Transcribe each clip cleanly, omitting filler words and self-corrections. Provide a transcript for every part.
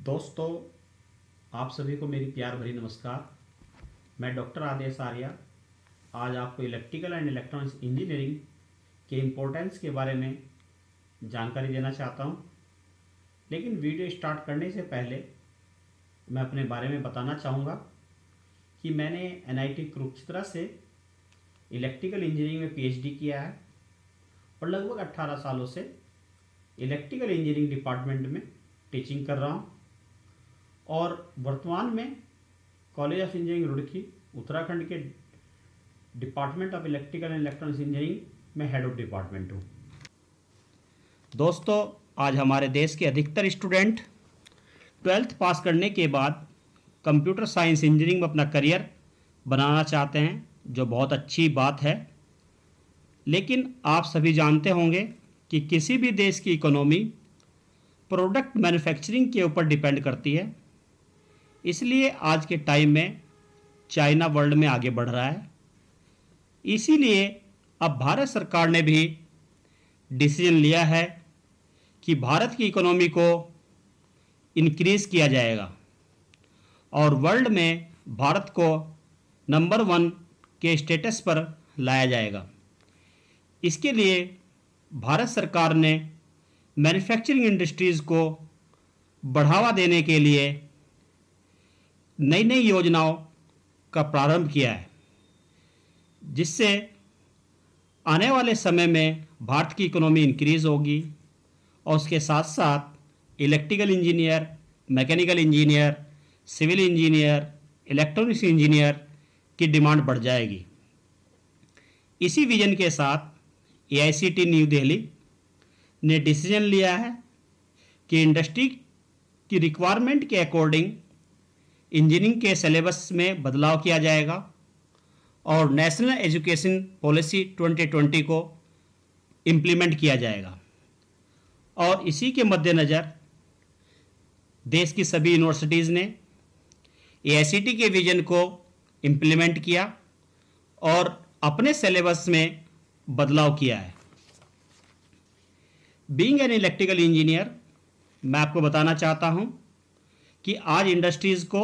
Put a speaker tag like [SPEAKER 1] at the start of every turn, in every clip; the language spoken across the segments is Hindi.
[SPEAKER 1] दोस्तों, आप सभी को मेरी प्यार भरी नमस्कार। मैं डॉक्टर आदेश आर्या आज आपको इलेक्ट्रिकल एंड इलेक्ट्रॉनिक्स इंजीनियरिंग के इम्पोर्टेंस के बारे में जानकारी देना चाहता हूं। लेकिन वीडियो स्टार्ट करने से पहले मैं अपने बारे में बताना चाहूँगा कि मैंने एनआईटी कुरुक्षेत्र से इलेक्ट्रिकल इंजीनियरिंग में पीएचडी किया है और लगभग 18 सालों से इलेक्ट्रिकल इंजीनियरिंग डिपार्टमेंट में टीचिंग कर रहा हूँ और वर्तमान में college of engineering Roorkee Uttarakhand के department of electrical and electronics engineering में हेड ऑफ डिपार्टमेंट हूँ। दोस्तों, आज हमारे देश के अधिकतर स्टूडेंट 12th पास करने के बाद कंप्यूटर साइंस इंजीनियरिंग में अपना करियर बनाना चाहते हैं, जो बहुत अच्छी बात है। लेकिन आप सभी जानते होंगे कि किसी भी देश की इकोनॉमी प्रोडक्ट मैन्युफैक्चरिंग के ऊपर डिपेंड करती है। इसलिए आज के टाइम में चाइना वर्ल्ड में आगे बढ़ रहा है। इसीलिए अब भारत सरकार ने भी डिसीजन लिया है कि भारत की इकोनॉमी को इंक्रीज़ किया जाएगा और वर्ल्ड में भारत को नंबर 1 के स्टेटस पर लाया जाएगा। इसके लिए भारत सरकार ने मैन्युफैक्चरिंग इंडस्ट्रीज़ को बढ़ावा देने के लिए नई नई योजनाओं का प्रारंभ किया है, जिससे आने वाले समय में भारत की इकोनॉमी इंक्रीज़ होगी और उसके साथ साथ electrical engineer, mechanical engineer, civil engineer, electronics engineer की डिमांड बढ़ जाएगी। इसी विजन के साथ एआईसीटी न्यू दिल्ली ने डिसीजन लिया है कि इंडस्ट्री की रिक्वायरमेंट के अकॉर्डिंग इंजीनियरिंग के सिलेबस में बदलाव किया जाएगा और नेशनल एजुकेशन पॉलिसी 2020 को इम्प्लीमेंट किया जाएगा। और इसी के मद्देनज़र देश की सभी यूनिवर्सिटीज़ ने एआईसीटी के विजन को इम्प्लीमेंट किया और अपने सिलेबस में बदलाव किया है। बीइंग एन इलेक्ट्रिकल इंजीनियर, मैं आपको बताना चाहता हूं कि आज इंडस्ट्रीज़ को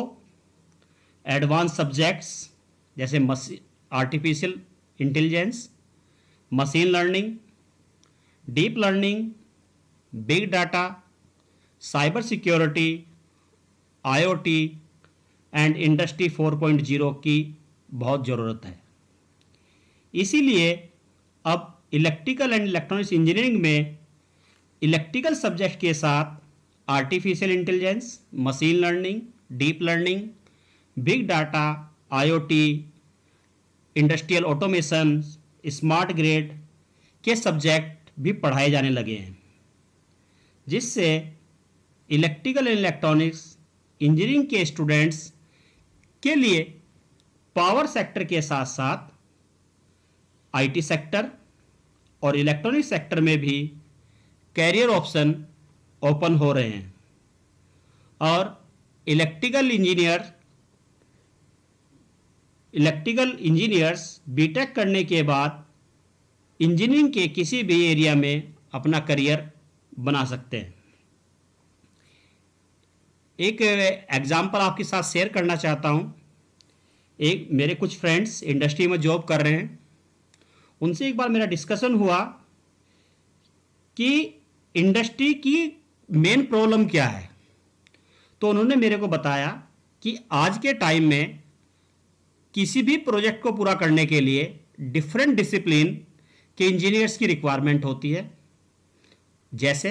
[SPEAKER 1] एडवांस सब्जेक्ट्स जैसे artificial intelligence, machine learning, deep learning, big data, cyber security, IoT and industry 4.0 की बहुत ज़रूरत है। इसीलिए अब इलेक्ट्रिकल एंड इलेक्ट्रॉनिक्स इंजीनियरिंग में इलेक्ट्रिकल सब्जेक्ट के साथ artificial intelligence, machine learning, deep learning, big data, IoT, industrial automation, smart grid के सब्जेक्ट भी पढ़ाए जाने लगे हैं, जिससे इलेक्ट्रिकल एंड इलेक्ट्रॉनिक्स इंजीनियरिंग के स्टूडेंट्स के लिए पावर सेक्टर के साथ साथ आईटी सेक्टर और इलेक्ट्रॉनिक सेक्टर में भी कैरियर ऑप्शन ओपन हो रहे हैं। और इलेक्ट्रिकल इंजीनियर्स बीटेक करने के बाद इंजीनियरिंग के किसी भी एरिया में अपना करियर बना सकते हैं। एक एग्जाम्पल आपके साथ शेयर करना चाहता हूँ। एक मेरे कुछ फ्रेंड्स इंडस्ट्री में जॉब कर रहे हैं, उनसे एक बार मेरा डिस्कशन हुआ कि इंडस्ट्री की मेन प्रॉब्लम क्या है। तो उन्होंने मेरे को बताया कि आज के टाइम में किसी भी प्रोजेक्ट को पूरा करने के लिए डिफरेंट डिसिप्लिन के इंजीनियर्स की रिक्वायरमेंट होती है। जैसे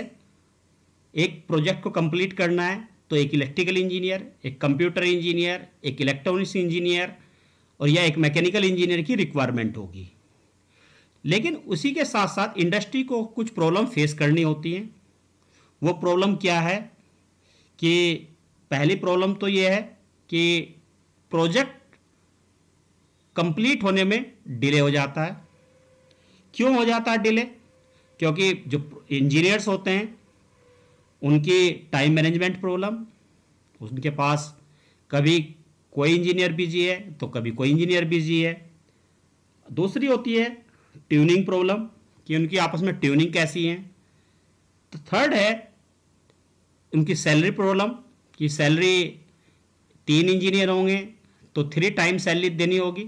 [SPEAKER 1] एक प्रोजेक्ट को कंप्लीट करना है तो एक इलेक्ट्रिकल इंजीनियर, एक कंप्यूटर इंजीनियर, एक इलेक्ट्रॉनिक्स इंजीनियर और या एक मैकेनिकल इंजीनियर की रिक्वायरमेंट होगी। लेकिन उसी के साथ साथ इंडस्ट्री को कुछ प्रॉब्लम फेस करनी होती हैं। वो प्रॉब्लम क्या है कि पहली प्रॉब्लम तो ये है कि प्रोजेक्ट कंप्लीट होने में डिले हो जाता है। क्यों हो जाता है डिले? क्योंकि जो इंजीनियर्स होते हैं उनकी टाइम मैनेजमेंट प्रॉब्लम, उनके पास कभी कोई इंजीनियर बिजी है तो कभी कोई इंजीनियर बिजी है। दूसरी होती है ट्यूनिंग प्रॉब्लम कि उनकी आपस में ट्यूनिंग कैसी है। तो थर्ड है उनकी सैलरी प्रॉब्लम कि सैलरी 3 इंजीनियर होंगे तो 3 टाइम्स सैलरी देनी होगी,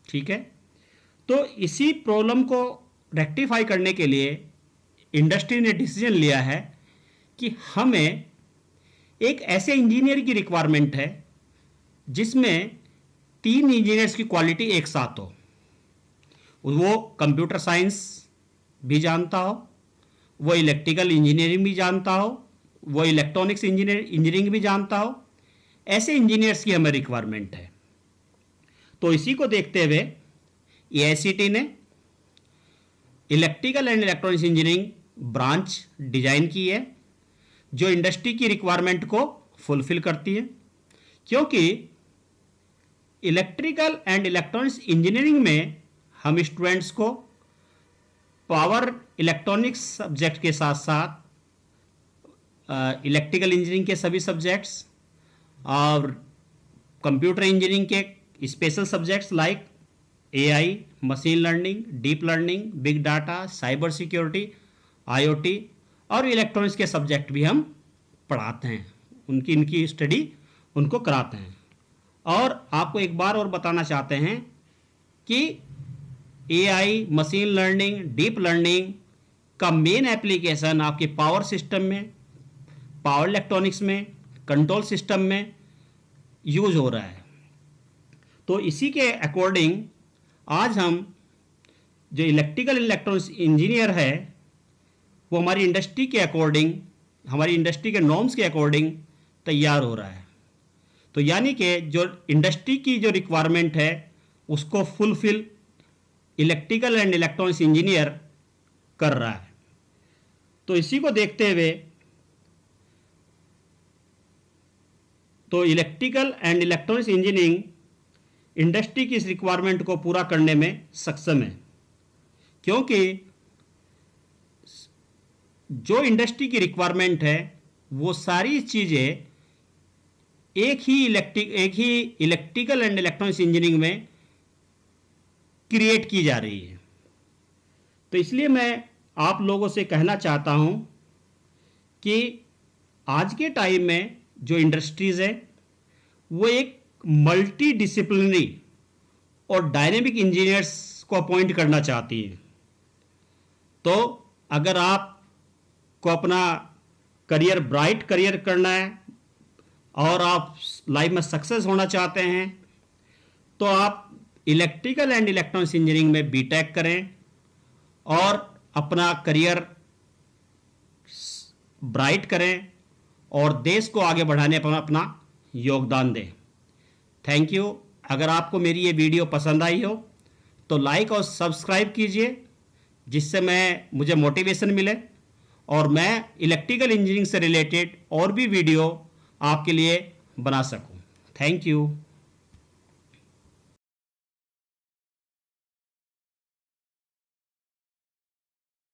[SPEAKER 1] ठीक है। तो इसी प्रॉब्लम को रेक्टिफाई करने के लिए इंडस्ट्री ने डिसीजन लिया है कि हमें एक ऐसे इंजीनियर की रिक्वायरमेंट है जिसमें 3 इंजीनियर्स की क्वालिटी एक साथ हो। वो कंप्यूटर साइंस भी जानता हो, वो इलेक्ट्रिकल इंजीनियरिंग भी जानता हो, वो इलेक्ट्रॉनिक्स इंजीनियरिंग भी जानता हो। ऐसे इंजीनियर्स की हमें रिक्वायरमेंट है। तो इसी को देखते हुए AICTE ने electrical and electronics engineering branch design की है जो इंडस्ट्री की रिक्वायरमेंट को फुलफिल करती है। क्योंकि इलेक्ट्रिकल एंड इलेक्ट्रॉनिक्स इंजीनियरिंग में हम स्टूडेंट्स को पावर इलेक्ट्रॉनिक्स सब्जेक्ट के साथ साथ इलेक्ट्रिकल इंजीनियरिंग के सभी सब्जेक्ट्स और कंप्यूटर इंजीनियरिंग के special subjects like AI, machine learning, deep learning, big data, cyber security, IoT और इलेक्ट्रॉनिक्स के सब्जेक्ट भी हम पढ़ाते हैं। इनकी स्टडी उनको कराते हैं। और आपको एक बार और बताना चाहते हैं कि AI, machine learning, deep learning का मेन एप्लीकेशन आपके पावर सिस्टम में, पावर इलेक्ट्रॉनिक्स में, कंट्रोल सिस्टम में यूज हो रहा है। तो इसी के अकॉर्डिंग आज हम जो इलेक्ट्रिकल इलेक्ट्रॉनिक्स इंजीनियर है वो हमारी इंडस्ट्री के अकॉर्डिंग, हमारी इंडस्ट्री के नॉर्म्स के अकॉर्डिंग तैयार हो रहा है। तो यानी कि जो इंडस्ट्री की जो रिक्वायरमेंट है उसको fulfil electrical and electronics engineer कर रहा है। तो इसी को देखते हुए तो electrical and electronics engineering industry की इस रिक्वायरमेंट को पूरा करने में सक्षम है। क्योंकि जो इंडस्ट्री की रिक्वायरमेंट है वो सारी चीज़ें एक ही इलेक्ट्रिकल एंड इलेक्ट्रॉनिक्स इंजीनियरिंग में क्रिएट की जा रही है। तो इसलिए मैं आप लोगों से कहना चाहता हूं कि आज के टाइम में जो इंडस्ट्रीज़ है वो एक मल्टी डिसिप्लिनरी और डायनेमिक इंजीनियर्स को अपॉइंट करना चाहती है। तो अगर आपको अपना करियर ब्राइट करियर करना है और आप लाइफ में सक्सेस होना चाहते हैं तो आप इलेक्ट्रिकल एंड इलेक्ट्रॉनिक्स इंजीनियरिंग में BTech करें और अपना करियर ब्राइट करें और देश को आगे बढ़ाने पर अपना योगदान दें। Thank you. अगर आपको मेरी ये वीडियो पसंद आई हो तो लाइक और सब्सक्राइब कीजिए जिससे मुझे मोटिवेशन मिले और मैं इलेक्ट्रिकल इंजीनियरिंग से रिलेटेड और भी वीडियो आपके लिए बना सकूं। Thank you.